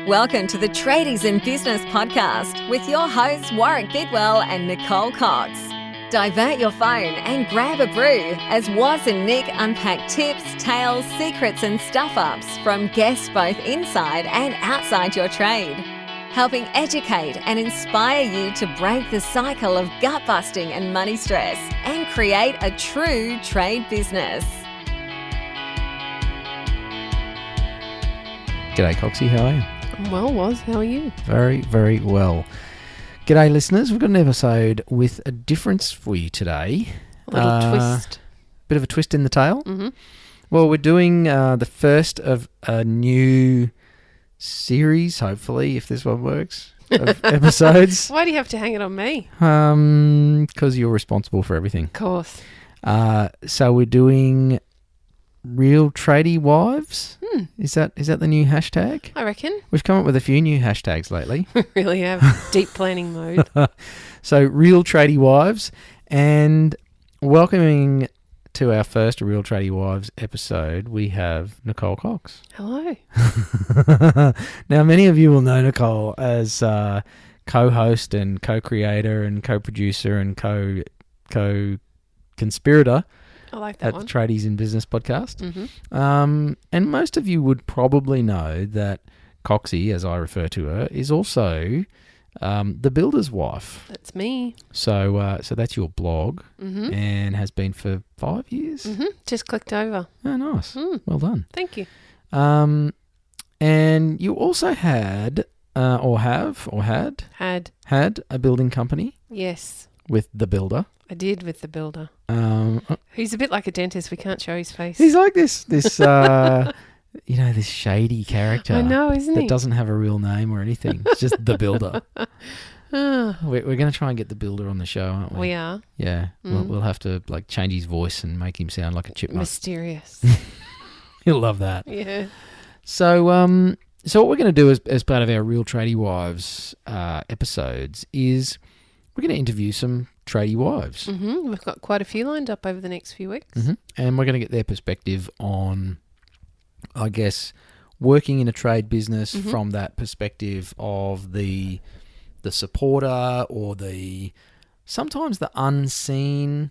Welcome to the Tradies in Business podcast with your hosts Warwick Bidwell and Nicole Cox. Divert your phone and grab a brew as Waz and Nick unpack tips, tales, secrets and stuff-ups from guests both inside and outside your trade, helping educate and inspire you to break the cycle of gut-busting and money stress and create a true trade business. G'day Coxie, how are you? Well, Waz, how are you? Very, very well. G'day listeners, we've got an episode with a difference for you today. A little twist. Bit of a twist in the tail. Mm-hmm. Well, we're doing the first of a new series, hopefully, if this one works, of episodes. Why do you have to hang it on me? Because you're responsible for everything. Of course. So we're doing Real Tradie Wives. Is that the new hashtag? I reckon. We've come up with a few new hashtags lately. We really have. Deep planning mode. So Real Tradie Wives, and welcoming to our first Real Tradie Wives episode, we have Nicole Cox. Hello. Now, many of you will know Nicole as co-host and co-creator and co-producer and co-conspirator I like that at one. the Tradies in Business podcast. Mm-hmm. And most of you would probably know that Coxie, as I refer to her, is also the builder's wife. That's me. So that's your blog, Mm-hmm. and has been for 5 years. Mm-hmm. Just clicked over. Oh, nice. Mm. Well done. Thank you. And you also had had a building company Yes, with the builder. I did with the builder. He's a bit like a dentist. We can't show his face. He's like this this shady character. I know, isn't that he? doesn't have a real name or anything. It's just the builder. We're going to try and get the builder on the show, aren't we? We are. Yeah, Mm. we'll have to change his voice and make him sound like a chipmunk. Mysterious. He'll love that. Yeah. So what we're going to do as part of our Real Tradie Wives episodes is we're going to interview some tradie wives. Mm-hmm. We've got quite a few lined up over the next few weeks. Mm-hmm. And we're going to get their perspective on, I guess, working in a trade business Mm-hmm. from that perspective of the supporter or sometimes the unseen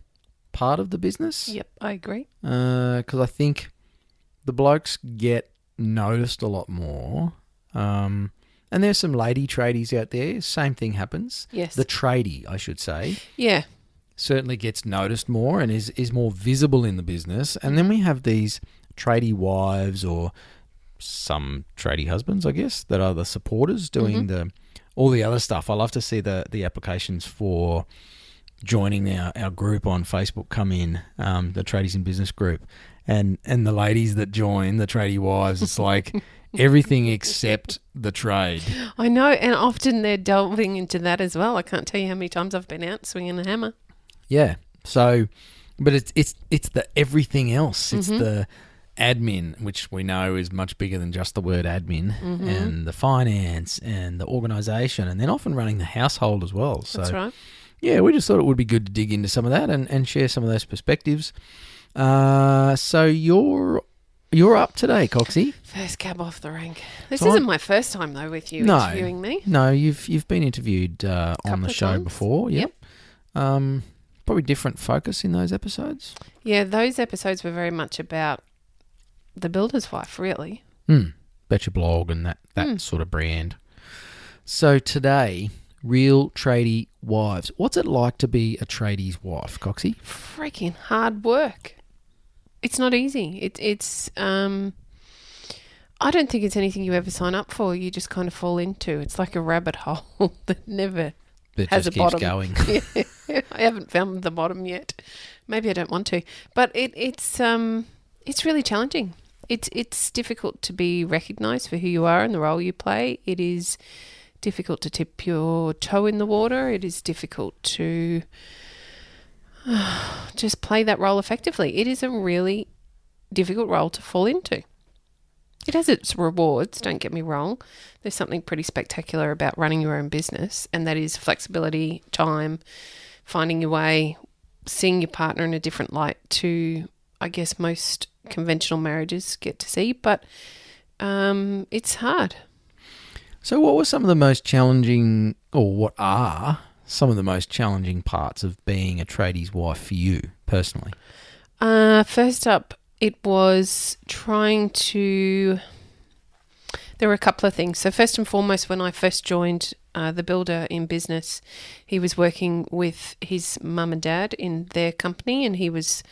part of the business. Yep, I agree. Because I think the blokes get noticed a lot more. And there's some lady tradies out there. Same thing happens. Yes. The tradie, I should say, Yeah. certainly gets noticed more and is more visible in the business. And then we have these tradie wives or some tradie husbands, I guess, that are the supporters doing all the other stuff. I love to see the applications for joining our group on Facebook come in, the Tradies in Business group. And the ladies that join, the tradie wives, it's like everything except the trade. I know, and often they're delving into that as well. I can't tell you how many times I've been out swinging a hammer. Yeah. So, but it's the everything else. It's the admin, which we know is much bigger than just the word admin, and the finance and the organisation, and then often running the household as well. So, That's right. yeah, we just thought it would be good to dig into some of that and share some of those perspectives. So you're up today, Coxie. First cab off the rank. This So isn't my first time though with you interviewing me. No, you've been interviewed on Couple the of show times. before. Yep. Probably different focus in those episodes. Yeah, those episodes were very much about the builder's wife, really. Bet your blog and that sort of brand. So today, Real Tradie Wives. What's it like to be a tradie's wife, Coxie? Freaking hard work. It's not easy. It's I don't think it's anything you ever sign up for. You just kind of fall into. It's like a rabbit hole that never That has just a keeps bottom. going. Yeah, I haven't found the bottom yet. Maybe I don't want to. But it's really challenging. It's difficult to be recognised for who you are and the role you play. It is difficult to tip your toe in the water. It is difficult to just play that role effectively. It is a really difficult role to fall into. It has its rewards, don't get me wrong. There's something pretty spectacular about running your own business, and that is flexibility, time, finding your way, seeing your partner in a different light to, I guess, most conventional marriages get to see. But it's hard. So what were some of the most challenging, or what are some of the most challenging parts of being a tradie's wife for you personally? First up, it was trying to... There were a couple of things. So first and foremost, when I first joined the builder in business, he was working with his mum and dad in their company, and he was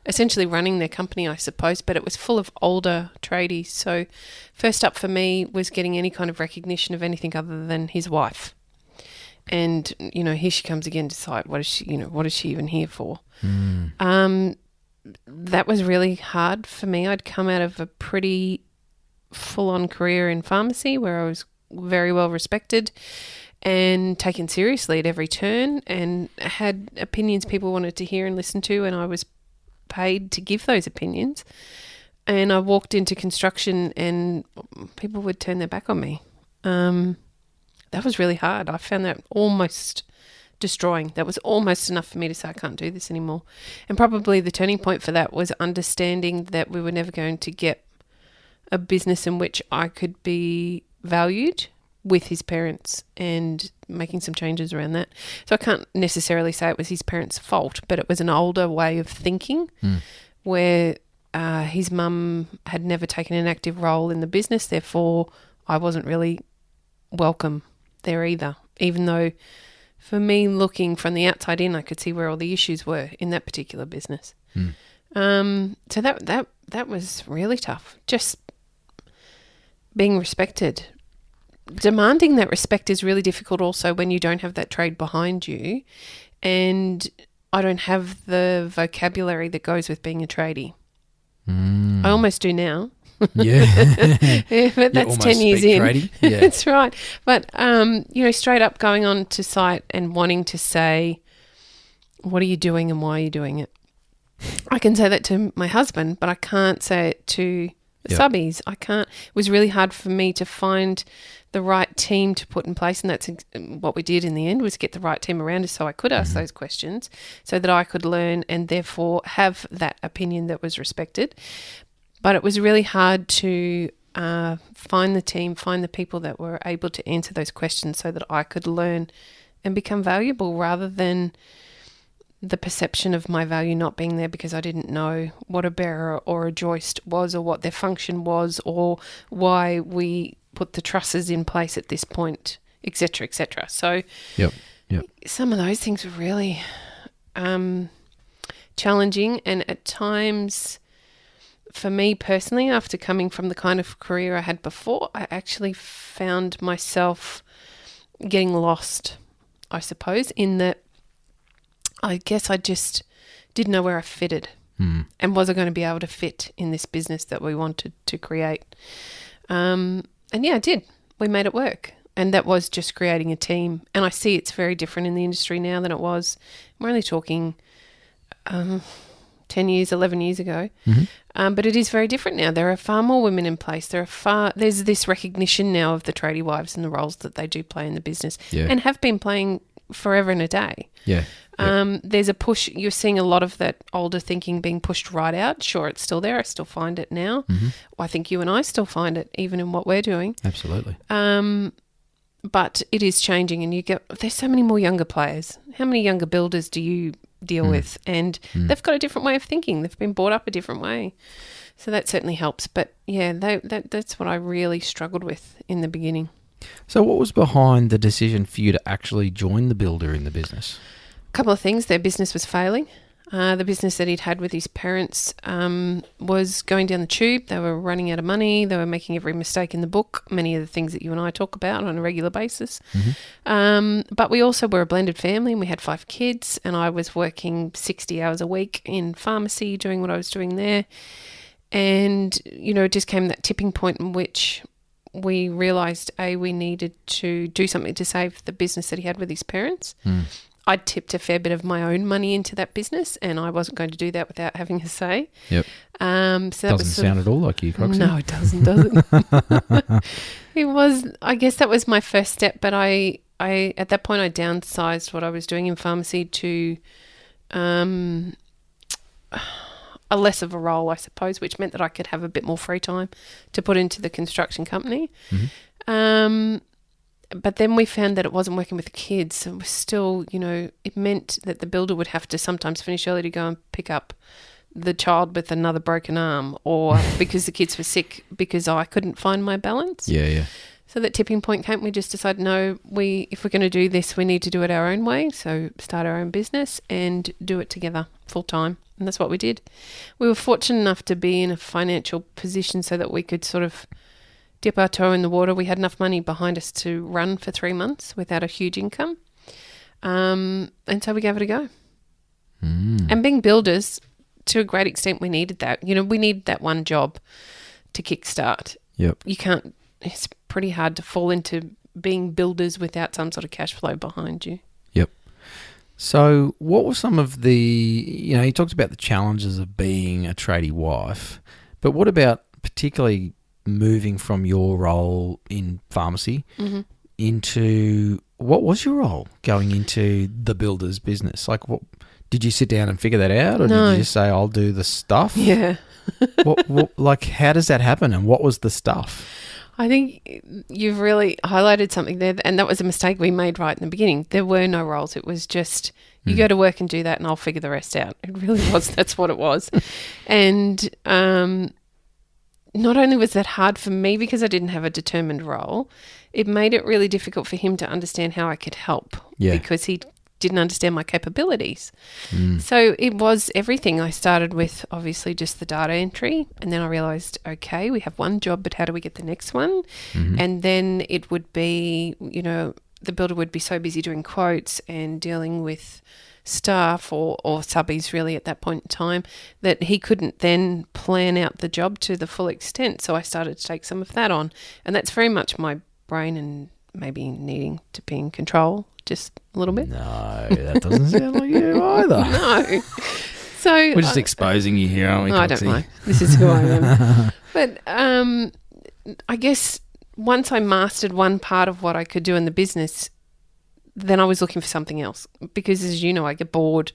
essentially running their company, I suppose, but it was full of older tradies. So first up for me was getting any kind of recognition of anything other than his wife. And, here she comes again to decide what is she even here for? That was really hard for me. I'd come out of a pretty full-on career in pharmacy where I was very well respected and taken seriously at every turn, and had opinions people wanted to hear and listen to, and I was paid to give those opinions. And I walked into construction and people would turn their back on me. That was really hard. I found that almost destroying. That was almost enough for me to say, I can't do this anymore. And probably the turning point for that was understanding that we were never going to get a business in which I could be valued with his parents, and making some changes around that. So I can't necessarily say it was his parents' fault, but it was an older way of thinking where his mum had never taken an active role in the business. Therefore, I wasn't really welcome there either, even though for me, looking from the outside in, I could see where all the issues were in that particular business. So that was really tough. Just being respected. Demanding that respect is really difficult also when you don't have that trade behind you, and I don't have the vocabulary that goes with being a tradie. I almost do now. Yeah, but that's 10 years in. Yeah. That's right. But, straight up going on to site and wanting to say, what are you doing and why are you doing it? I can say that to my husband, but I can't say it to the subbies. I can't. It was really hard for me to find the right team to put in place, and that's what we did in the end, was get the right team around us so I could ask those questions, so that I could learn and therefore have that opinion that was respected. But it was really hard to find the team, find the people that were able to answer those questions so that I could learn and become valuable, rather than the perception of my value not being there because I didn't know what a bearer or a joist was, or what their function was, or why we put the trusses in place at this point, etc., etc. So some of those things were really challenging, and at times, for me personally, after coming from the kind of career I had before, I actually found myself getting lost, I suppose, in that I guess I just didn't know where I fitted, and was I going to be able to fit in this business that we wanted to create. And I did. We made it work. And that was just creating a team. And I see it's very different in the industry now than it was. We're only talking 10 years, 11 years ago. But it is very different now. There are far more women in place. There's this recognition now of the tradie wives and the roles that they do play in the business, and have been playing forever and a day. There's a push. You're seeing a lot of that older thinking being pushed right out. Sure, it's still there. I still find it now. I think you and I still find it, even in what we're doing. Absolutely. But it is changing, and there's so many more younger players. How many younger builders do you deal with? And they've got a different way of thinking. They've been brought up a different way. So that certainly helps. But that's what I really struggled with in the beginning. So what was behind the decision for you to actually join the builder in the business? A couple of things. Their business was failing. The business that he'd had with his parents was going down the tube. They were running out of money. They were making every mistake in the book, many of the things that you and I talk about on a regular basis. But we also were a blended family, and we had 5 kids, and I was working 60 hours a week in pharmacy doing what I was doing there. And, it just came that tipping point in which we realised, we needed to do something to save the business that he had with his parents. I'd tipped a fair bit of my own money into that business, and I wasn't going to do that without having a say. So that doesn't sound at all like you, Coxie. No, it doesn't. It was. I guess that was my first step, but I at that point I downsized what I was doing in pharmacy to a less of a role, I suppose, which meant that I could have a bit more free time to put into the construction company. But then we found that it wasn't working with the kids. So it was still, it meant that the builder would have to sometimes finish early to go and pick up the child with another broken arm, or because the kids were sick because I couldn't find my balance. Yeah. So that tipping point came. We just decided, no, if we're going to do this, we need to do it our own way. So start our own business and do it together full time. And that's what we did. We were fortunate enough to be in a financial position so that we could sort of dip our toe in the water. We had enough money behind us to run for 3 months without a huge income. And so we gave it a go. And being builders, to a great extent, we needed that. We needed that one job to kickstart. Yep. It's pretty hard to fall into being builders without some sort of cash flow behind you. Yep. So what were some of the, you talked about the challenges of being a tradie wife, but what about particularly moving from your role in pharmacy into, what was your role going into the builder's business? Like, what did you sit down and figure that out, or No. did you just say, I'll do the stuff? Yeah. Like, how does that happen, and what was the stuff? I think you've really highlighted something there, and that was a mistake we made right in the beginning. There were no roles. It was just, you go to work and do that, and I'll figure the rest out. It really was. That's what it was. And not only was that hard for me because I didn't have a determined role, it made it really difficult for him to understand how I could help because he didn't understand my capabilities. So it was everything. I started with obviously just the data entry, and then I realised, okay, we have one job, but how do we get the next one? And then it would be, the builder would be so busy doing quotes and dealing with staff or subbies really at that point in time that he couldn't then plan out the job to the full extent. So I started to take some of that on, and that's very much my brain and maybe needing to be in control just a little bit. No, that doesn't sound like you either. No. So We're just exposing you here, aren't we, I Coxie? don't know. This is who I am. But I guess once I mastered one part of what I could do in the business, then I was looking for something else because, as you know, I get bored.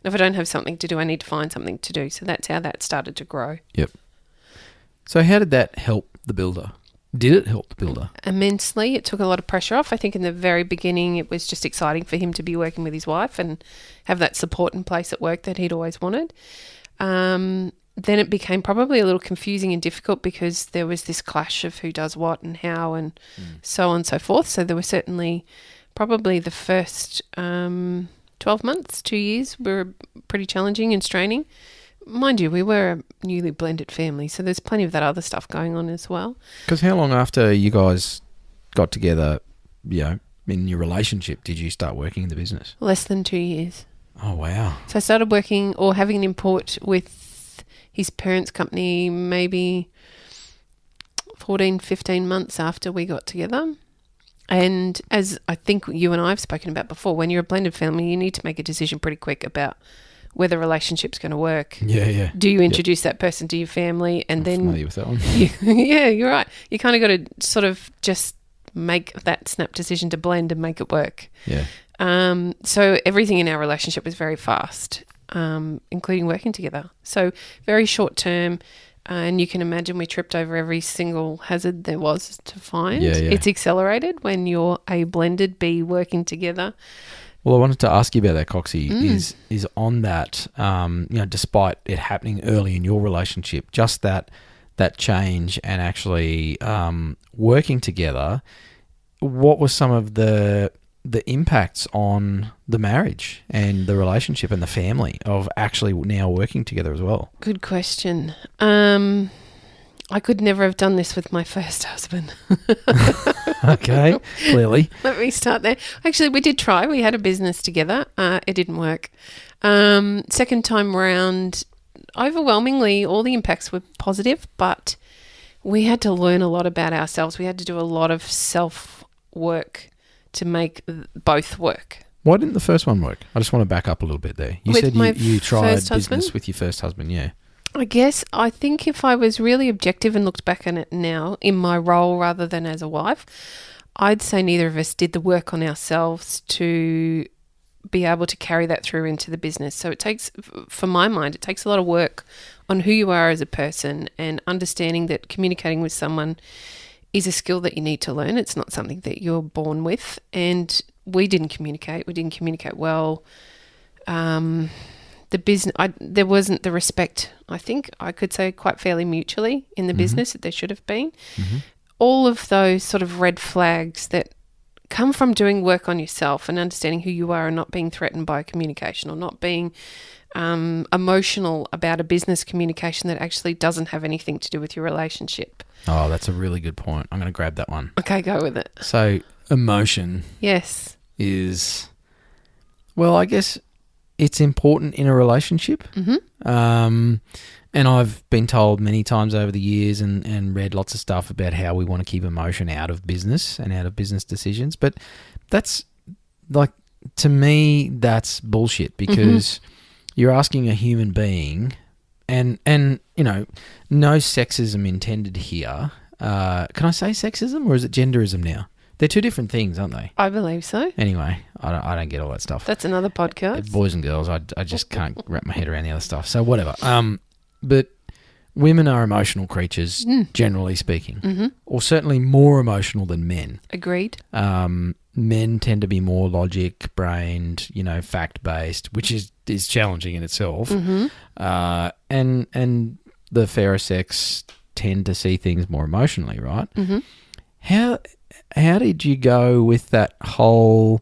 If I don't have something to do, I need to find something to do. So that's how that started to grow. Yep. So how did that help the builder? Did it help the builder? Immensely. It took a lot of pressure off. I think in the very beginning it was just exciting for him to be working with his wife and have that support in place at work that he'd always wanted. Then it became probably a little confusing and difficult because there was this clash of who does what and how and so on and so forth. So there were certainly probably the first 12 months, 2 years were pretty challenging and straining. Mind you, we were a newly blended family, so there's plenty of that other stuff going on as well. Because how long after you guys got together, in your relationship, did you start working in the business? Less than 2 years. Oh, wow. So I started working or having an import with his parents' company maybe 14, 15 months after we got together. And as I think you and I have spoken about before, when you're a blended family, you need to make a decision pretty quick about whether a relationship's going to work. Yeah. Do you introduce that person to your family? And I'm then familiar with that one. yeah, you're right. You kind of got to sort of just make that snap decision to blend and make it work. Yeah. So everything in our relationship was very fast, including working together. So very short term, and you can imagine we tripped over every single hazard there was to find. Yeah. It's accelerated when you're A, blended, B, working together. Well, I wanted to ask you about that, Coxie, is on that, despite it happening early in your relationship, just that change and actually working together, what were some of the impacts on the marriage and the relationship and the family of actually now working together as well? Good question. I could never have done this with my first husband. Okay, clearly. Let me start there. Actually, we did try. We had a business together. It didn't work. Second time round, overwhelmingly, all the impacts were positive, but we had to learn a lot about ourselves. We had to do a lot of self-work to make both work. Why didn't the first one work? I just want to back up a little bit there. You With said my you tried first business husband? with your first husband, yeah. I think if I was really objective and looked back on it now in my role rather than as a wife, I'd say neither of us did the work on ourselves to be able to carry that through into the business. So it takes, for my mind, it takes a lot of work on who you are as a person and understanding that communicating with someone is a skill that you need to learn. It's not something that you're born with. And we didn't communicate. We didn't communicate well. The business, there wasn't the respect, I think I could say quite fairly mutually in the business that there should have been. All of those sort of red flags that come from doing work on yourself and understanding who you are and not being threatened by communication or not being emotional about a business communication that actually doesn't have anything to do with your relationship. Oh, that's a really good point. I'm going to grab that one. Okay, go with it. So emotion Yes. is, well, I guess it's important in a relationship. And I've been told many times over the years and read lots of stuff about how we want to keep emotion out of business and out of business decisions. But that's like, to me, that's bullshit because you're asking a human being and you know, no sexism intended here. Can I say sexism or is it genderism now? They're two different things, aren't they? I believe so. Anyway, I don't get all that stuff. That's another podcast. Boys and girls, I just can't wrap my head around the other stuff. So whatever. But women are emotional creatures, generally speaking, or certainly more emotional than men. Agreed. Men tend to be more logic-brained, you know, fact-based, which is challenging in itself. And the fairer sex tend to see things more emotionally, right? How did you go with that whole,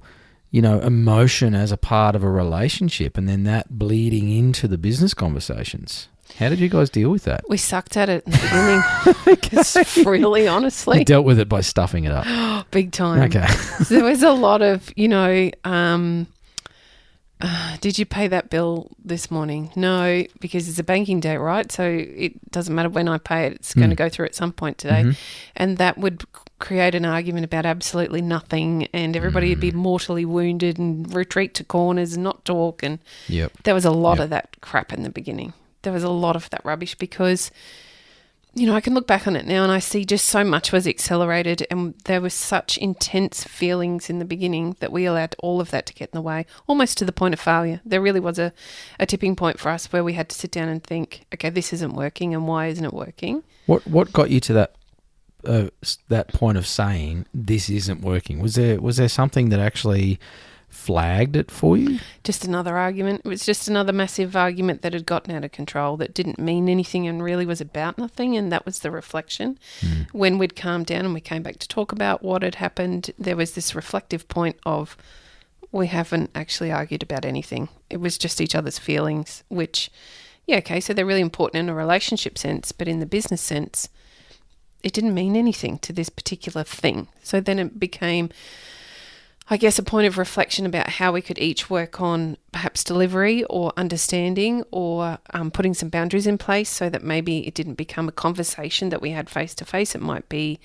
you know, emotion as a part of a relationship and then that bleeding into the business conversations? How did you guys deal with that? We sucked at it in the beginning. Really, honestly. You dealt with it by stuffing it up. Big time. Okay. So there was a lot of, you know, did you pay that bill this morning? No, because it's a banking day, right? So it doesn't matter when I pay it. It's going to go through at some point today. And that would create an argument about absolutely nothing and everybody would be mortally wounded and retreat to corners and not talk. And there was a lot of that crap in the beginning. There was a lot of that rubbish because, you know, I can look back on it now and I see just so much was accelerated and there was such intense feelings in the beginning that we allowed all of that to get in the way, almost to the point of failure. There really was a tipping point for us where we had to sit down and think, okay, this isn't working and why isn't it working? What got you to that point of saying this isn't working? Was there something that actually flagged it for you? Just another argument. It was just another massive argument that had gotten out of control that didn't mean anything and really was about nothing, and that was the reflection. When we'd calmed down and we came back to talk about what had happened, there was this reflective point of we haven't actually argued about anything. It was just each other's feelings, which, yeah, okay, so they're really important in a relationship sense, but in the business sense, it didn't mean anything to this particular thing. So then it became, I guess, a point of reflection about how we could each work on perhaps delivery or understanding or putting some boundaries in place so that maybe it didn't become a conversation that we had face to face. It might be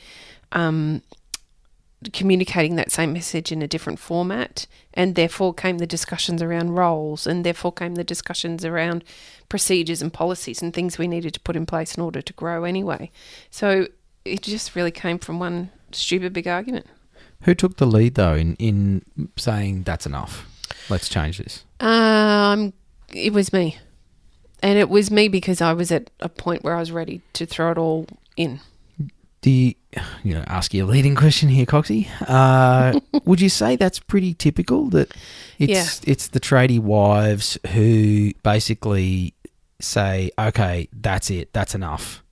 communicating that same message in a different format, and therefore came the discussions around roles, and therefore came the discussions around procedures and policies and things we needed to put in place in order to grow anyway. So it just really came from one stupid big argument. Who took the lead, though, in saying that's enough? Let's change this. It was me. And it was me because I was at a point where I was ready to throw it all in. Ask you a leading question here, Coxie. Would you say that's pretty typical, that it's the tradie wives who basically say, okay, that's it, that's enough,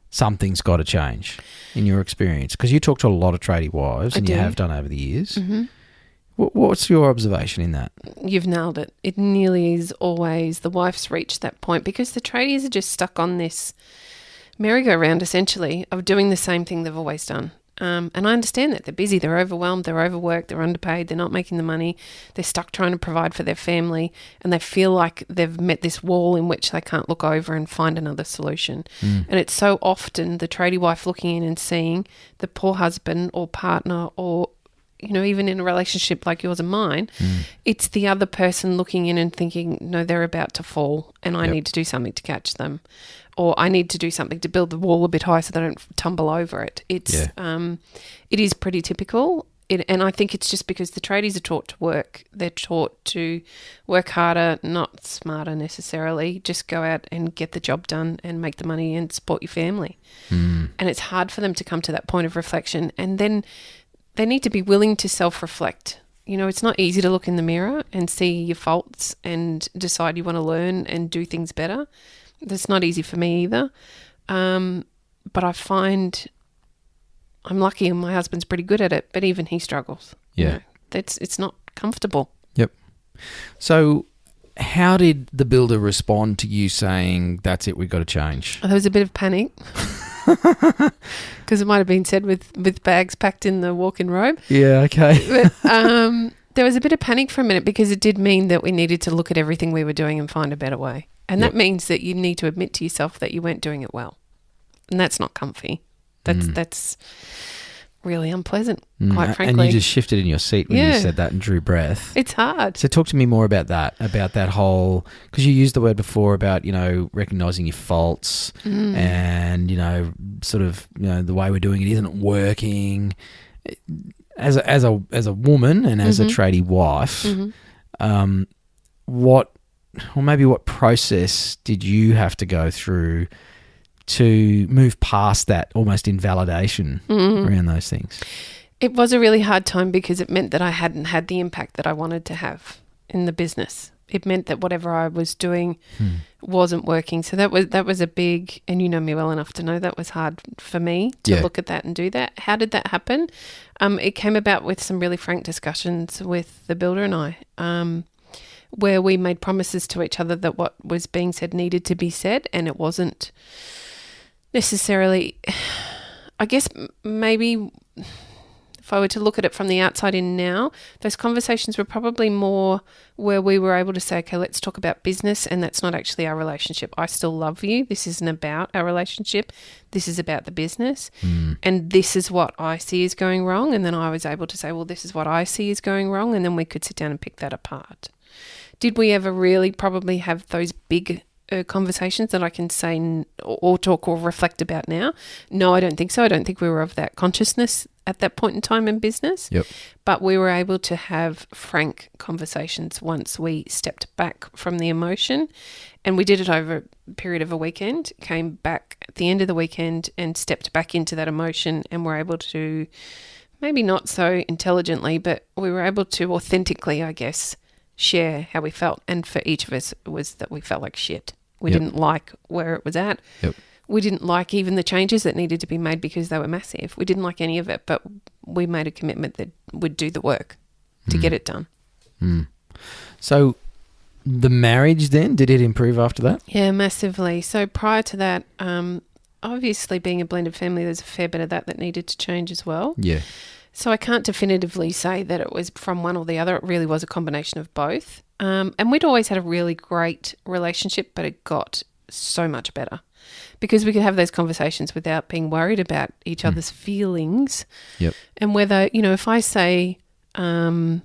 something's got to change, in your experience? Because you talk to a lot of tradie wives, and you have done over the years. What's your observation in that? You've nailed it. It nearly is always the wife's reached that point because the tradies are just stuck on this merry-go-round, essentially, of doing the same thing they've always done. And I understand that. They're busy, they're overwhelmed, they're overworked, they're underpaid, they're not making the money, they're stuck trying to provide for their family, and they feel like they've met this wall in which they can't look over and find another solution. And it's so often the tradie wife looking in and seeing the poor husband or partner, or even in a relationship like yours and mine, it's the other person looking in and thinking, no, they're about to fall and I need to do something to catch them, or I need to do something to build the wall a bit higher so they don't tumble over it. It is pretty typical, And I think it's just because the tradies are taught to work. They're taught to work harder, not smarter necessarily. Just go out and get the job done and make the money and support your family. And it's hard for them to come to that point of reflection. And then they need to be willing to self-reflect. You know, it's not easy to look in the mirror and see your faults and decide you want to learn and do things better. That's not easy for me either. But I find I'm lucky and my husband's pretty good at it, but even he struggles. Yeah. You know, it's not comfortable. Yep. So how did the builder respond to you saying, that's it, we've got to change? There was a bit of panic because it might have been said with bags packed in the walk-in robe. Yeah, okay. But there was a bit of panic for a minute because it did mean that we needed to look at everything we were doing and find a better way. And that means that you need to admit to yourself that you weren't doing it well. And that's not comfy. That's really unpleasant, quite frankly. And you just shifted in your seat when you said that and drew breath. It's hard. So talk to me more about that whole, because you used the word before about, you know, recognising your faults and, you know, sort of, you know, the way we're doing it isn't working. As a woman and as a tradie wife, what process did you have to go through to move past that almost invalidation around those things? It was a really hard time because it meant that I hadn't had the impact that I wanted to have in the business. It meant that whatever I was doing wasn't working. So that was a big, and you know me well enough to know that was hard for me to look at that and do that. How did that happen? It came about with some really frank discussions with the builder and I, where we made promises to each other that what was being said needed to be said, and it wasn't necessarily, I guess maybe if I were to look at it from the outside in now, those conversations were probably more where we were able to say, okay, let's talk about business, and that's not actually our relationship. I still love you. This isn't about our relationship. This is about the business. And this is what I see is going wrong. And then I was able to say, well, this is what I see is going wrong. And then we could sit down and pick that apart. Did we ever really probably have those big conversations that I can say or talk or reflect about now? No, I don't think so. I don't think we were of that consciousness at that point in time in business. Yep. But we were able to have frank conversations once we stepped back from the emotion, and we did it over a period of a weekend, came back at the end of the weekend and stepped back into that emotion, and were able to, maybe not so intelligently, but we were able to authentically, I guess, share how we felt. And for each of us, it was that we felt like shit. We didn't like where it was at. We didn't like even the changes that needed to be made because they were massive. We didn't like any of it, but we made a commitment that we'd do the work to get it done. So the marriage then, did it improve after that? Yeah, massively. So prior to that, obviously being a blended family, there's a fair bit of that needed to change as well. Yeah. So I can't definitively say that it was from one or the other. It really was a combination of both. And we'd always had a really great relationship, but it got so much better because we could have those conversations without being worried about each other's feelings. Yep. And whether, you know, if I say one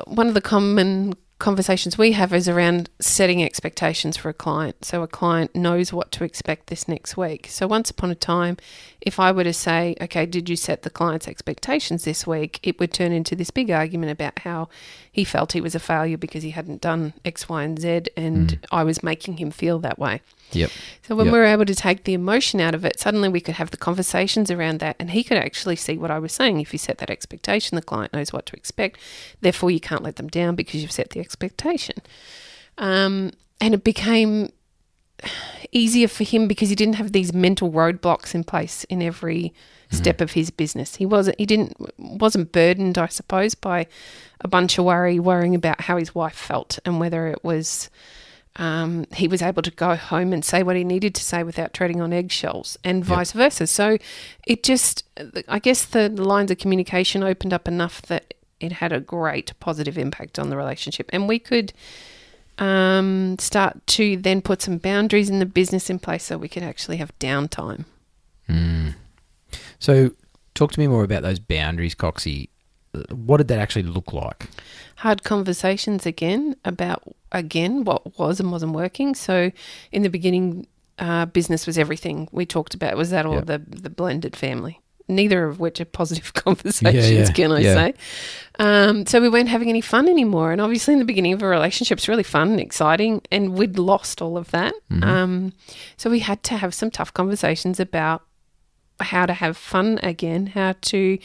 of the common conversations we have is around setting expectations for a client. So a client knows what to expect this next week. So once upon a time, if I were to say, okay, did you set the client's expectations this week? It would turn into this big argument about how he felt he was a failure because he hadn't done X, Y, and Z, and I was making him feel that way. Yep. So when we were able to take the emotion out of it, suddenly we could have the conversations around that, and he could actually see what I was saying. If you set that expectation, the client knows what to expect. Therefore, you can't let them down because you've set the expectation. And it became easier for him because he didn't have these mental roadblocks in place in every step of his business. He wasn't burdened, I suppose, by a bunch of worrying about how his wife felt and whether it was he was able to go home and say what he needed to say without treading on eggshells, and vice versa. So it just, I guess the lines of communication opened up enough that it had a great positive impact on the relationship, and we could start to then put some boundaries in the business in place so we could actually have downtime. So talk to me more about those boundaries, Coxie. What did that actually look like? Hard conversations about what was and wasn't working. So in the beginning, business was everything we talked about. Was that all the blended family? neither of which are positive conversations, can I yeah. say. So we weren't having any fun anymore. And obviously in the beginning of a relationship, it's really fun and exciting, and we'd lost all of that. So we had to have some tough conversations about how to have fun again, how to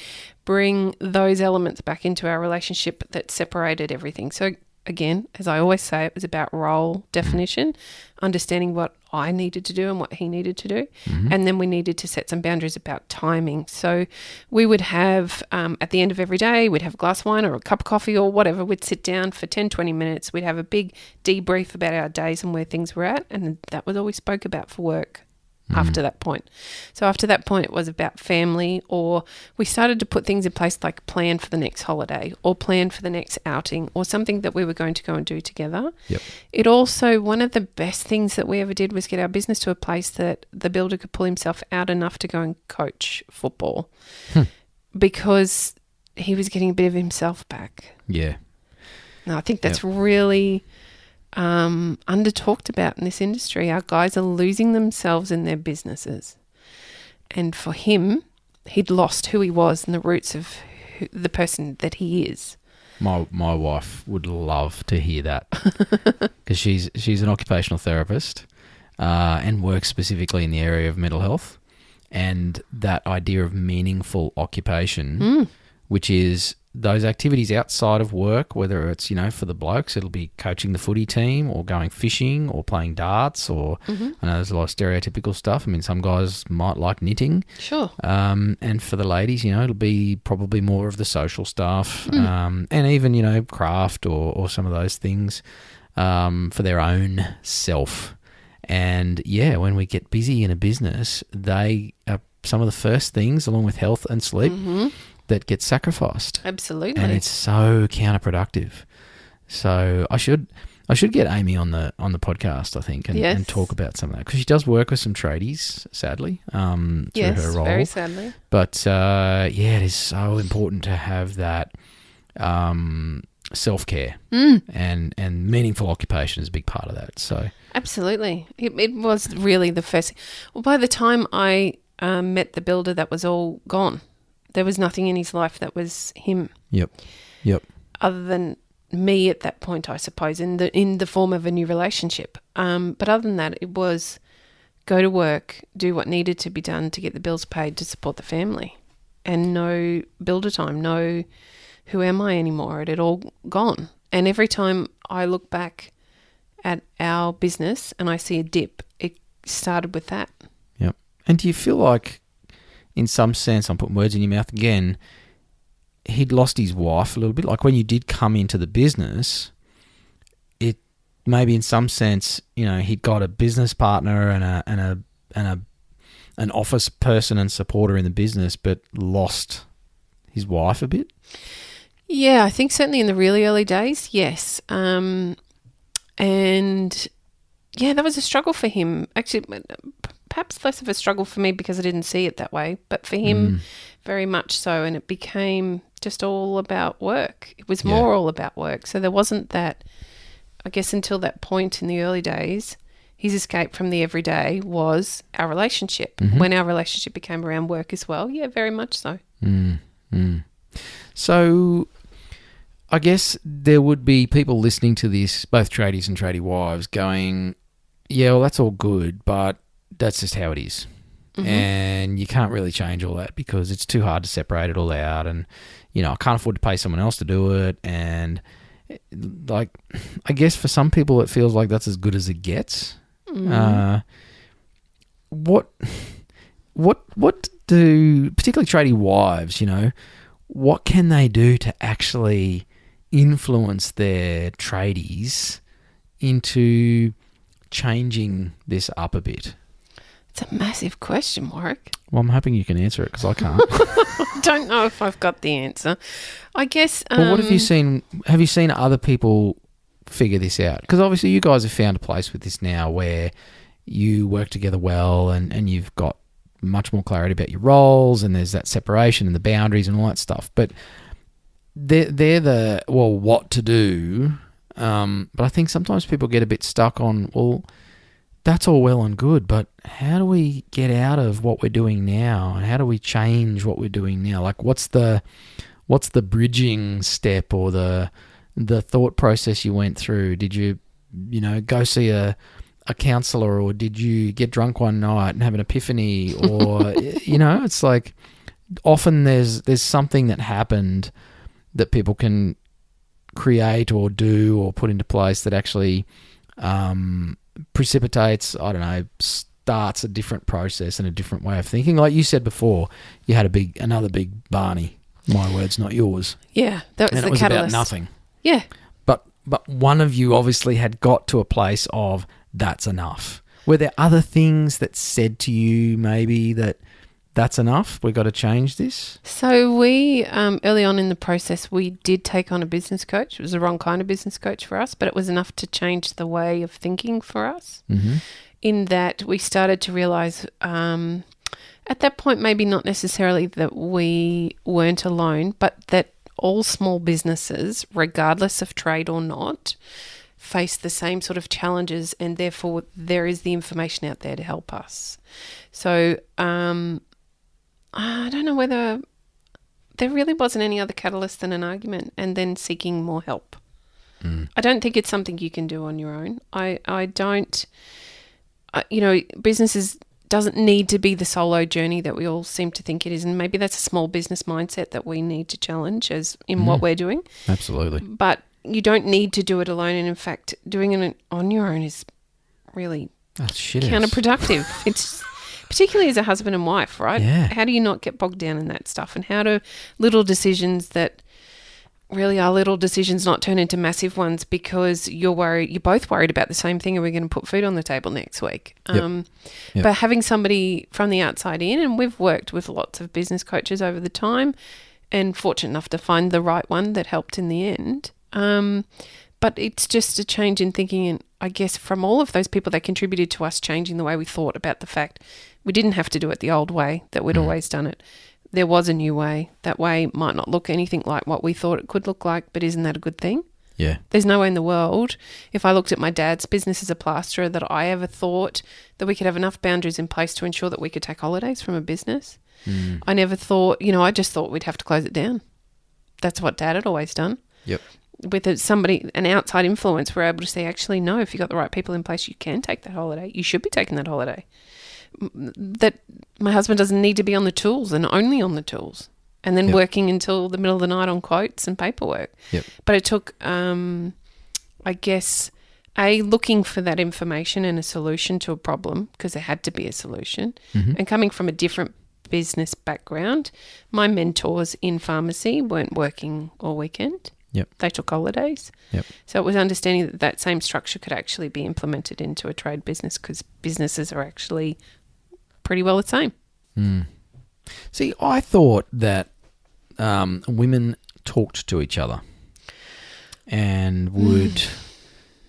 bring those elements back into our relationship that separated everything. So again, as I always say, it was about role definition, understanding what I needed to do and what he needed to do. And then we needed to set some boundaries about timing. So we would have, at the end of every day, we'd have a glass of wine or a cup of coffee or whatever. We'd sit down for 10, 20 minutes. We'd have a big debrief about our days and where things were at. And that was all we spoke about for work. After that point. So after that point, it was about family, or we started to put things in place like plan for the next holiday or plan for the next outing or something that we were going to go and do together. Yep. It also, one of the best things that we ever did was get our business to a place that the builder could pull himself out enough to go and coach football because he was getting a bit of himself back. Yeah. No, I think that's really under talked about in this industry. Our guys are losing themselves in their businesses, and for him, he'd lost who he was and the roots of the person that he is. My wife would love to hear that because she's an occupational therapist and works specifically in the area of mental health, and that idea of meaningful occupation, which is those activities outside of work, whether it's, for the blokes, it'll be coaching the footy team or going fishing or playing darts or I know there's a lot of stereotypical stuff. I mean, some guys might like knitting. Sure. And for the ladies, it'll be probably more of the social stuff and even, craft or some of those things for their own self. And, when we get busy in a business, they are some of the first things, along with health and sleep, that gets sacrificed. Absolutely. And it's so counterproductive. So I should get Amy on the podcast, I think, and talk about some of that, because she does work with some tradies, sadly, through her role. Very sadly. But it is so important to have that self-care and meaningful occupation is a big part of that. So absolutely, it was really the first. Well, by the time I met the builder, that was all gone. There was nothing in his life that was him. Yep. Other than me at that point, I suppose, in the form of a new relationship. But other than that, it was go to work, do what needed to be done to get the bills paid to support the family, and no builder time, no who am I anymore. It had all gone. And every time I look back at our business and I see a dip, it started with that. Yep. And do you feel like, in some sense, I'm putting words in your mouth again, he'd lost his wife a little bit? Like when you did come into the business, it maybe in some sense, he'd got a business partner and an office person and supporter in the business, but lost his wife a bit? Yeah, I think certainly in the really early days, yes. And that was a struggle for him. Actually, perhaps less of a struggle for me because I didn't see it that way, but for him, very much so. And it became just all about work. It was more all about work. So there wasn't that, I guess, until that point in the early days, his escape from the everyday was our relationship. When our relationship became around work as well, very much so. So I guess there would be people listening to this, both tradies and tradie wives, going, well, that's all good, but that's just how it is. And you can't really change all that because it's too hard to separate it all out. And, I can't afford to pay someone else to do it. And, I guess for some people it feels like that's as good as it gets. What do, particularly tradie wives, what can they do to actually influence their tradies into changing this up a bit? It's a massive question, Warwick. Well, I'm hoping you can answer it because I can't. I don't know if I've got the answer. I guess... Well, what have you seen? Have you seen other people figure this out? Because obviously you guys have found a place with this now where you work together well and you've got much more clarity about your roles and there's that separation and the boundaries and all that stuff. But they're the, what to do. But I think sometimes people get a bit stuck on, that's all well and good, but how do we get out of what we're doing now? How do we change what we're doing now? Like, what's the bridging step or the thought process you went through? Did you go see a counselor, or did you get drunk one night and have an epiphany? Or it's like often there's something that happened that people can create or do or put into place that actually precipitates, I don't know, starts a different process and a different way of thinking. Like you said before, you had another big Barney. My words, not yours. Yeah, that was and the it was catalyst. about nothing. Yeah. But one of you obviously had got to a place of that's enough. Were there other things that said to you maybe that's enough? We've got to change this? So we, early on in the process, we did take on a business coach. It was the wrong kind of business coach for us, but it was enough to change the way of thinking for us. Mm-hmm. In that we started to realise at that point, maybe not necessarily that we weren't alone, but that all small businesses, regardless of trade or not, face the same sort of challenges, and therefore there is the information out there to help us. So I don't know whether there really wasn't any other catalyst than an argument and then seeking more help. I don't think it's something you can do on your own. I don't, businesses doesn't need to be the solo journey that we all seem to think it is. And maybe that's a small business mindset that we need to challenge as in what we're doing. Absolutely. But you don't need to do it alone. And in fact, doing it on your own is really counterproductive. It's particularly as a husband and wife, right? Yeah. How do you not get bogged down in that stuff? And how do little decisions that really are little decisions not turn into massive ones because you're both worried about the same thing? Are we going to put food on the table next week? Yep. But having somebody from the outside in, and we've worked with lots of business coaches over the time and fortunate enough to find the right one that helped in the end. But it's just a change in thinking, and I guess from all of those people that contributed to us changing the way we thought about the fact we didn't have to do it the old way that we'd always done it. There was a new way. That way might not look anything like what we thought it could look like, but isn't that a good thing? Yeah. There's no way in the world, if I looked at my dad's business as a plasterer, that I ever thought that we could have enough boundaries in place to ensure that we could take holidays from a business. I never thought, I just thought we'd have to close it down. That's what Dad had always done. Yep. With an outside influence, we're able to say, actually, no, if you've got the right people in place, you can take that holiday. You should be taking that holiday. That my husband doesn't need to be on the tools and only on the tools and then working until the middle of the night on quotes and paperwork. Yep. But it took, I guess, looking for that information and a solution to a problem, because there had to be a solution. And coming from a different business background, my mentors in pharmacy weren't working all weekend. Yep. They took holidays. Yep. So it was understanding that same structure could actually be implemented into a trade business, because businesses are actually pretty well the same. See, I thought that women talked to each other and would,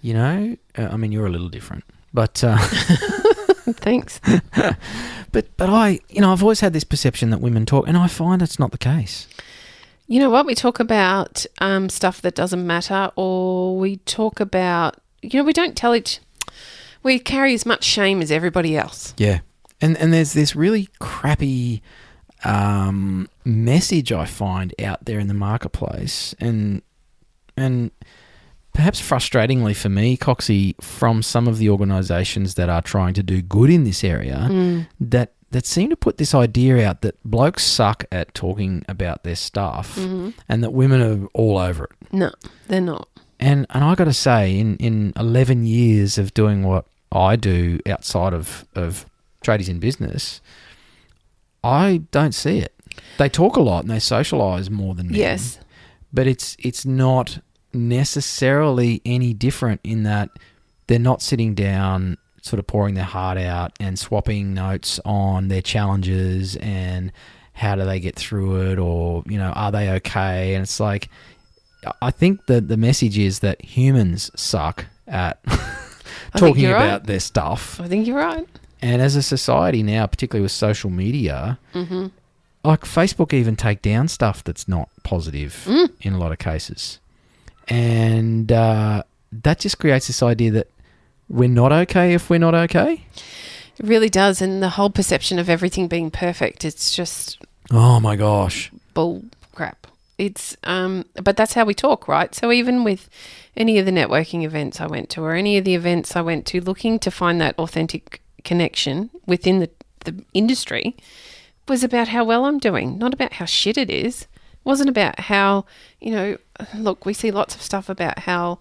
I mean, you're a little different, but Thanks. but I've always had this perception that women talk, and I find it's not the case. You know what? We talk about stuff that doesn't matter, or we talk about, we don't tell we carry as much shame as everybody else. Yeah. And there's this really crappy message I find out there in the marketplace, and perhaps frustratingly for me, Coxie, from some of the organisations that are trying to do good in this area, that seem to put this idea out that blokes suck at talking about their stuff, and that women are all over it. No, they're not. And I got to say, in 11 years of doing what I do outside of Tradies in Business, I don't see it. They talk a lot and they socialise more than men. Yes. But it's not necessarily any different in that they're not sitting down sort of pouring their heart out and swapping notes on their challenges and how do they get through it, or, are they okay? And it's like, I think that the message is that humans suck at talking about their stuff. I think you're right. And as a society now, particularly with social media, like Facebook even take down stuff that's not positive in a lot of cases. And that just creates this idea that we're not okay if we're not okay? It really does. And the whole perception of everything being perfect, it's just Oh my gosh. bull crap. It's but that's how we talk, right? So even with any of the networking events I went to or any of the events I went to, looking to find that authentic connection within the industry was about how well I'm doing, not about how shit it is. It wasn't about how, look, we see lots of stuff about how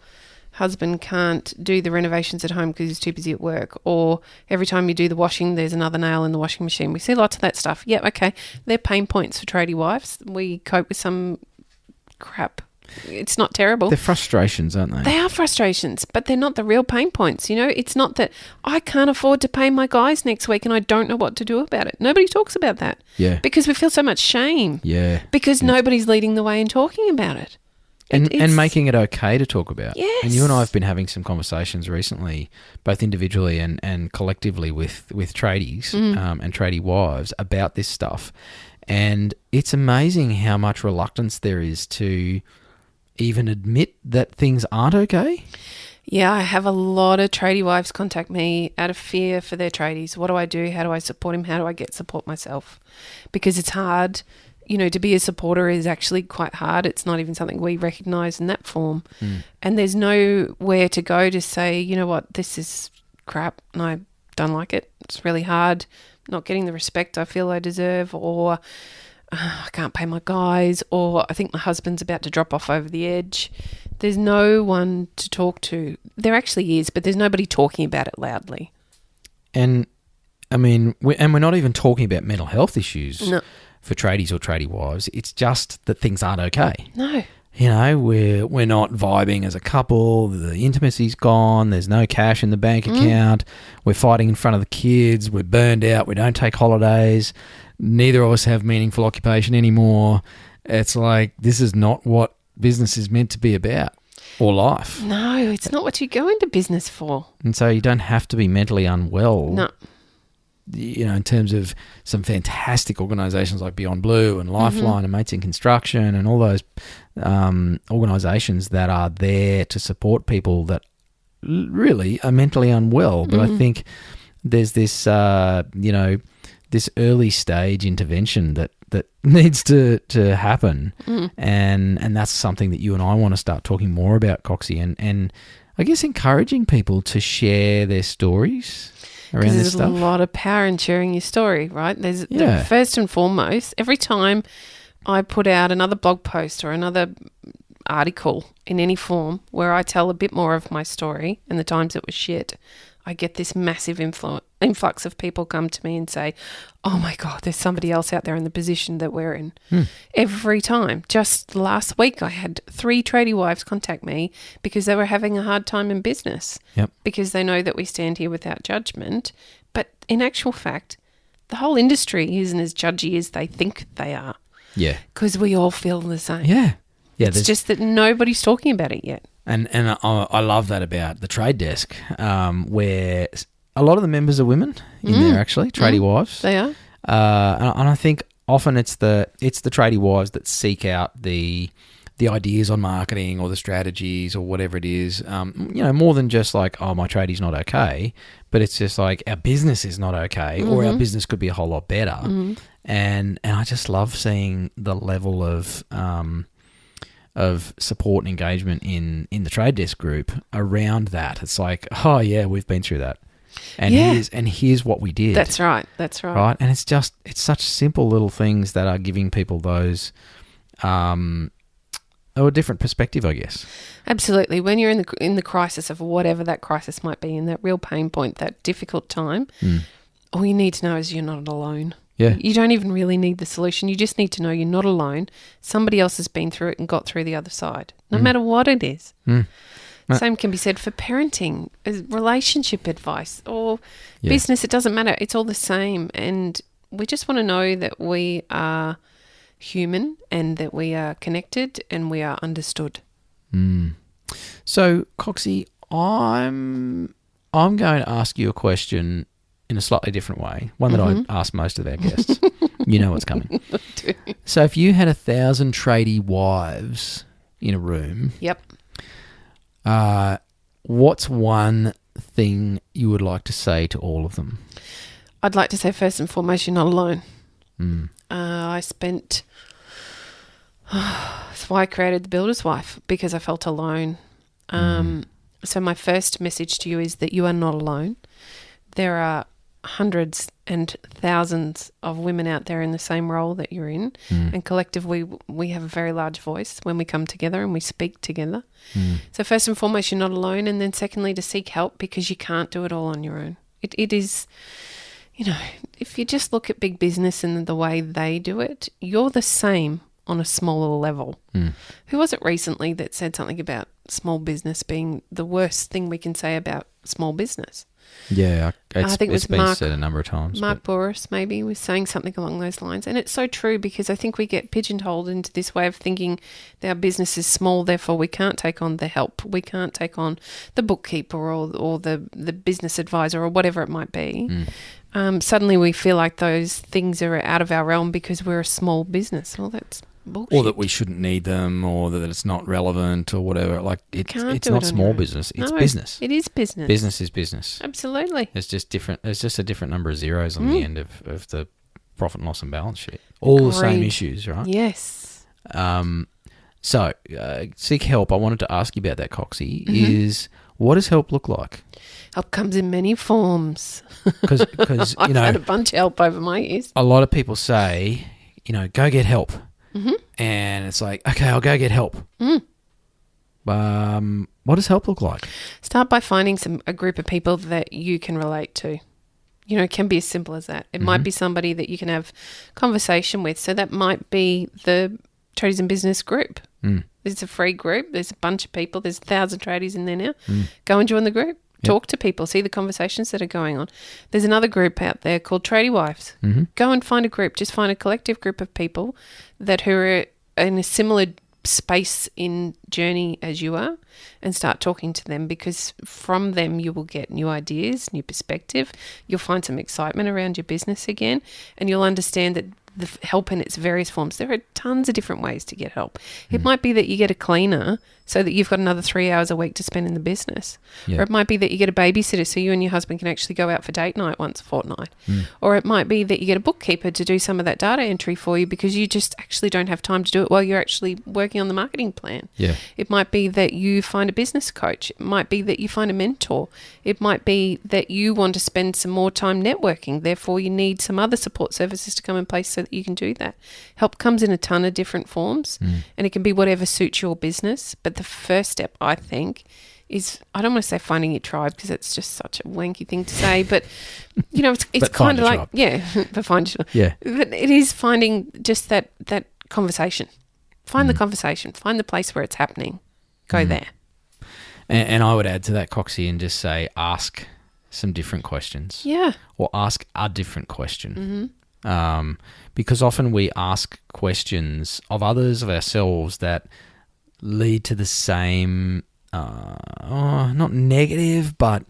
husband can't do the renovations at home because he's too busy at work, or every time you do the washing there's another nail in the washing machine. We see lots of that stuff. Yeah, okay, they're pain points for tradie wives. We cope with some crap. It's not terrible. They're frustrations, aren't they? They are frustrations, but they're not the real pain points. It's not that I can't afford to pay my guys next week and I don't know what to do about it. Nobody talks about that. Yeah. Because we feel so much shame. Yeah. Because nobody's leading the way and talking about it. And making it okay to talk about. Yes. And you and I have been having some conversations recently, both individually and collectively with tradies and tradie wives about this stuff. And it's amazing how much reluctance there is to even admit that things aren't okay. Yeah, I have a lot of tradie wives contact me out of fear for their tradies. What do I do? How do I support him? How do I get support myself? Because it's hard. To be a supporter is actually quite hard. It's not even something we recognise in that form. And there's nowhere to go to say, you know what, this is crap and I don't like it. It's really hard. Not getting the respect I feel I deserve, or I can't pay my guys, or I think my husband's about to drop off over the edge. There's no one to talk to. There actually is, but there's nobody talking about it loudly. And, I mean, we're not even talking about mental health issues. No. For tradies or tradie wives. It's just that things aren't okay. No. We're not vibing as a couple. The intimacy's gone. There's no cash in the bank account. We're fighting in front of the kids. We're burned out. We don't take holidays. Neither of us have meaningful occupation anymore. It's like, this is not what business is meant to be about, or life. No, it's not what you go into business for. And so you don't have to be mentally unwell. No. In terms of some fantastic organisations like Beyond Blue and Lifeline and Mates in Construction and all those organisations that are there to support people that really are mentally unwell. But I think there's this, this early stage intervention that needs to happen. And that's something that you and I want to start talking more about, Coxie, and I guess encouraging people to share their stories around this stuff. There's a lot of power in sharing your story, right? First and foremost, every time I put out another blog post or another article in any form where I tell a bit more of my story and the times it was shit, I get this massive influx of people come to me and say, oh my God, there's somebody else out there in the position that we're in. Every time. Just last week I had 3 tradie wives contact me because they were having a hard time in business. Yep. Because they know that we stand here without judgment. But in actual fact, the whole industry isn't as judgy as they think they are. Yeah. Because we all feel the same. Yeah. It's just that nobody's talking about it yet. And I love that about the trade desk, where a lot of the members are women in there, actually, tradie wives. They are. And I think often it's the tradie wives that seek out the ideas on marketing or the strategies or whatever it is. More than just like, oh, my tradie's not okay, but it's just like our business is not okay, or our business could be a whole lot better. And I just love seeing the level of support and engagement in the trade desk group around that. It's like, oh yeah, we've been through that. And here's what we did. That's right. Right. And it's such simple little things that are giving people those a different perspective, I guess. Absolutely. When you're in the crisis of whatever that crisis might be, in that real pain point, that difficult time, all you need to know is you're not alone. Yeah. You don't even really need the solution. You just need to know you're not alone. Somebody else has been through it and got through the other side, no matter what it is. Same can be said for parenting, relationship advice, or business. It doesn't matter. It's all the same. And we just want to know that we are human and that we are connected and we are understood. So, Coxie, I'm going to ask you a question in a slightly different way, one that I ask most of our guests. You know what's coming. So if you had 1,000 tradie wives in a room, Yep. what's one thing you would like to say to all of them? I'd like to say first and foremost, you're not alone. Mm. That's why I created The Builder's Wife, because I felt alone. So my first message to you is that you are not alone. There are hundreds and thousands of women out there in the same role that you're in, and collectively we have a very large voice when we come together and we speak together. So first and foremost, you're not alone, and then secondly, to seek help, because you can't do it all on your own. It is, you know, if you just look at big business and the way they do it, you're the same on a smaller level. Who was it recently that said something about small business being the worst thing we can say about small business? Yeah, I think it was been Mark, said a number of times. Mark Boris maybe was saying something along those lines. And it's so true, because I think we get pigeonholed into this way of thinking that our business is small, therefore we can't take on the help. We can't take on the bookkeeper or the business advisor or whatever it might be. Suddenly we feel like those things are out of our realm because we're a small business. Well, that's bullshit. Or that we shouldn't need them, or that it's not relevant, or whatever. Like it's not small business; it's business. It is business. Business is business. Absolutely. It's just different. It's just a different number of zeros on the end of the profit and loss and balance sheet. All the same issues, right? Yes. So seek help. I wanted to ask you about that, Coxie. Is what does help look like? Help comes in many forms. Because I've had a bunch of help over my years. A lot of people say, go get help. And it's like, okay, I'll go get help. What does help look like? Start by finding a group of people that you can relate to. It can be as simple as that. It might be somebody that you can have conversation with. So that might be the Tradies in Business group. It's a free group. There's a bunch of people. There's 1,000 tradies in there now. Go and join the group. Talk to people. See the conversations that are going on. There's another group out there called Tradie Wives. Go and find a group. Just find a collective group of people who are in a similar space in journey as you are, and start talking to them, because from them you will get new ideas, new perspective. You'll find some excitement around your business again, and you'll understand that the help in its various forms. There are tons of different ways to get help. It might be that you get a cleaner so that you've got another 3 hours a week to spend in the business. Or it might be that you get a babysitter so you and your husband can actually go out for date night once a fortnight. Or it might be that you get a bookkeeper to do some of that data entry for you, because you just actually don't have time to do it while you're actually working on the marketing plan. It might be that you find a business coach. It might be that you find a mentor. It might be that you want to spend some more time networking. Therefore, you need some other support services to come in place so that you can do that. Help comes in a ton of different forms, and it can be whatever suits your business. But the first step, I think, is, I don't want to say finding your tribe, because it's just such a wanky thing to say, but it's kind of like, but find your tribe. But it is finding just that conversation. Find the conversation. Find the place where it's happening. Go there. And I would add to that, Coxie, and just say, ask some different questions. Or ask a different question. Because often we ask questions of others, of ourselves, that lead to the same, not negative, but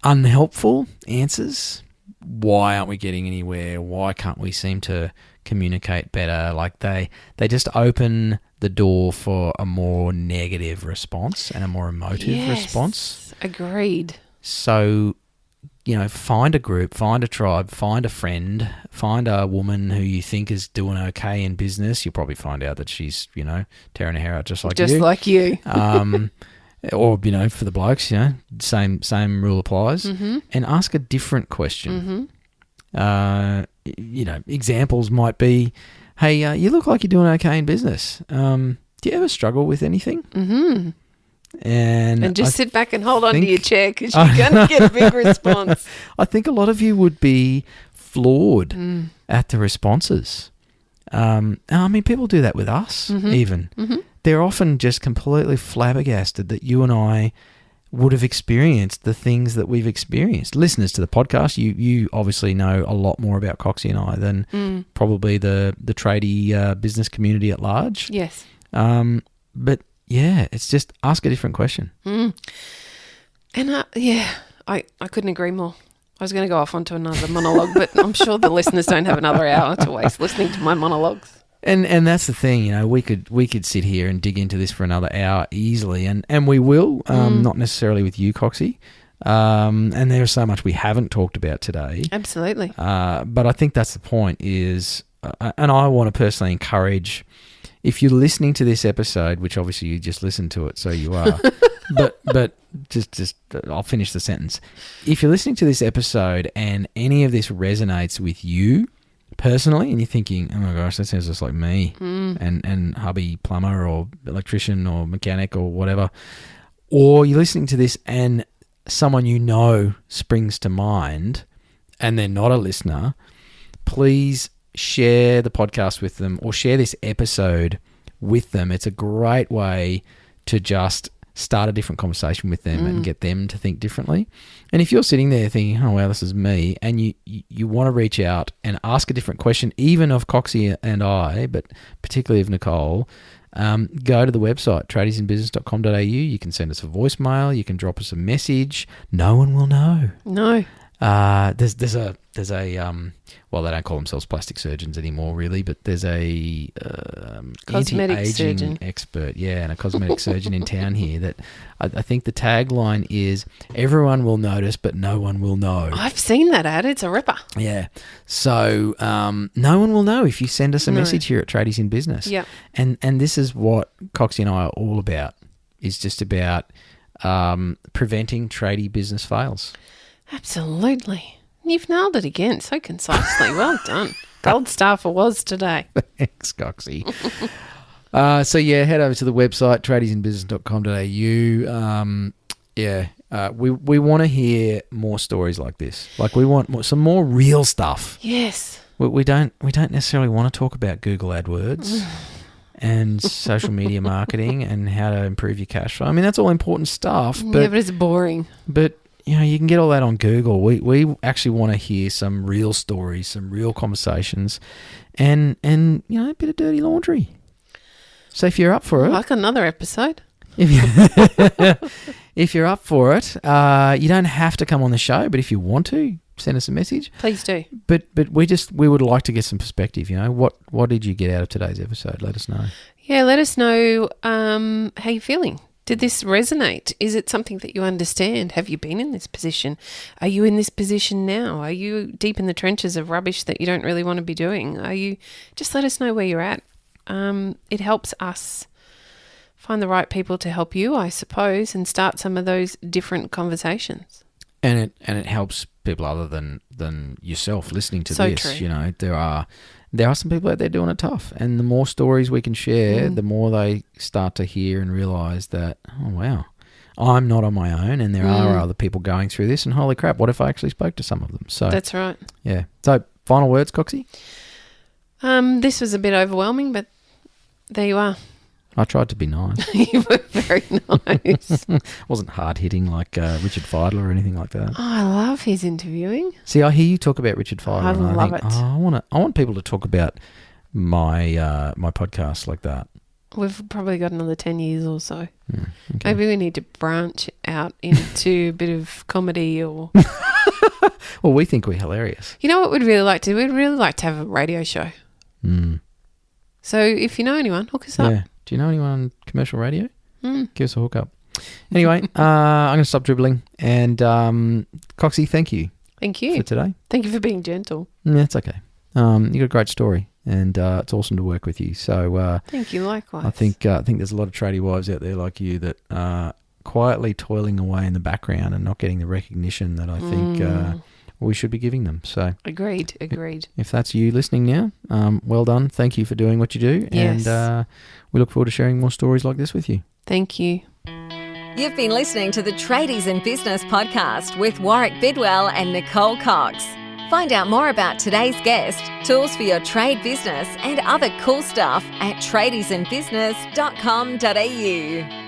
unhelpful answers. Why aren't we getting anywhere? Why can't we seem to communicate better? Like they just open the door for a more negative response and a more emotive response. Agreed. So, find a group, find a tribe, find a friend, find a woman who you think is doing okay in business. You'll probably find out that she's, tearing her hair out just like you. Just like you. Or, for the blokes, same rule applies. And ask a different question. Examples might be, hey, you look like you're doing okay in business. Do you ever struggle with anything? And just sit back and hold on to your chair, because you're going to get a big response. I think a lot of you would be floored at the responses. People do that with us even. They're often just completely flabbergasted that you and I would have experienced the things that we've experienced. Listeners to the podcast, you obviously know a lot more about Coxie and I than probably the tradie business community at large. Yes. But yeah, it's just ask a different question. And I couldn't agree more. I was going to go off onto another monologue, but I'm sure the listeners don't have another hour to waste listening to my monologues. And that's the thing, we could sit here and dig into this for another hour easily, and we will, not necessarily with you, Coxie, And there's so much we haven't talked about today. Absolutely. But I think that's the point is, and I want to personally encourage, if you're listening to this episode, which obviously you just listened to it, so you are, but just I'll finish the sentence. If you're listening to this episode and any of this resonates with you personally, and you're thinking, oh my gosh, that sounds just like me and hubby plumber or electrician or mechanic or whatever, or you're listening to this and someone you know springs to mind and they're not a listener, please share the podcast with them or share this episode with them. It's a great way to just start a different conversation with them and get them to think differently. And if you're sitting there thinking, oh, wow, this is me, and you want to reach out and ask a different question, even of Coxie and I, but particularly of Nicole, go to the website, tradiesinbusiness.com.au. You can send us a voicemail. You can drop us a message. No one will know. No. There's a well, they don't call themselves plastic surgeons anymore, really, but there's a cosmetic anti-aging surgeon expert, and a cosmetic surgeon in town here. That I think the tagline is everyone will notice, but no one will know. I've seen that ad. It's a ripper. Yeah. So no one will know if you send us a message here at Tradies in Business. Yeah. And this is what Coxie and I are all about. Is just about preventing tradie business fails. Absolutely. You've nailed it again so concisely. Well done. Gold star for was today. Thanks, Coxie. So, head over to the website, tradiesinbusiness.com.au. We want to hear more stories like this. Like, we want some more real stuff. Yes. We don't necessarily want to talk about Google AdWords and social media marketing and how to improve your cash flow. I mean, that's all important stuff. But it's boring. But you can get all that on Google. We actually want to hear some real stories, some real conversations, and a bit of dirty laundry. So if you're up for it, like another episode. If you're up for it, you don't have to come on the show, but if you want to, send us a message. Please do. But we would like to get some perspective. What did you get out of today's episode? Let us know. Yeah, let us know how you're feeling. Did this resonate? Is it something that you understand? Have you been in this position? Are you in this position now? Are you deep in the trenches of rubbish that you don't really want to be doing? Just let us know where you're at. It helps us find the right people to help you, I suppose, and start some of those different conversations. And it helps people other than yourself listening to this. True. There are some people out there doing it tough, and the more stories we can share, the more they start to hear and realise that, oh wow, I'm not on my own, and there are other people going through this. And holy crap, what if I actually spoke to some of them? So that's right. Yeah. So final words, Coxie. This was a bit overwhelming, but there you are. I tried to be nice. You were very nice. Wasn't hard-hitting like Richard Fidler or anything like that. Oh, I love his interviewing. See, I hear you talk about Richard Fidler. I love it. I want people to talk about my my podcast like that. We've probably got another 10 years or so. Okay. Maybe we need to branch out into a bit of comedy or... Well, we think we're hilarious. You know what we'd really like to do? We'd really like to have a radio show. So if you know anyone, hook us up. Yeah. Do you know anyone on commercial radio? Give us a hook up. Anyway, I'm going to stop dribbling. And Coxie, thank you. Thank you. For today. Thank you for being gentle. That's okay. You got a great story, and it's awesome to work with you. So thank you, likewise. I think there's a lot of tradie wives out there like you that are quietly toiling away in the background and not getting the recognition that I think we should be giving them. So Agreed. If that's you listening now, well done. Thank you for doing what you do. Yes. And we look forward to sharing more stories like this with you. Thank you. You've been listening to the Tradies in Business podcast with Warwick Bidwell and Nicole Cox. Find out more about today's guest, tools for your trade business, and other cool stuff at tradiesinbusiness.com.au.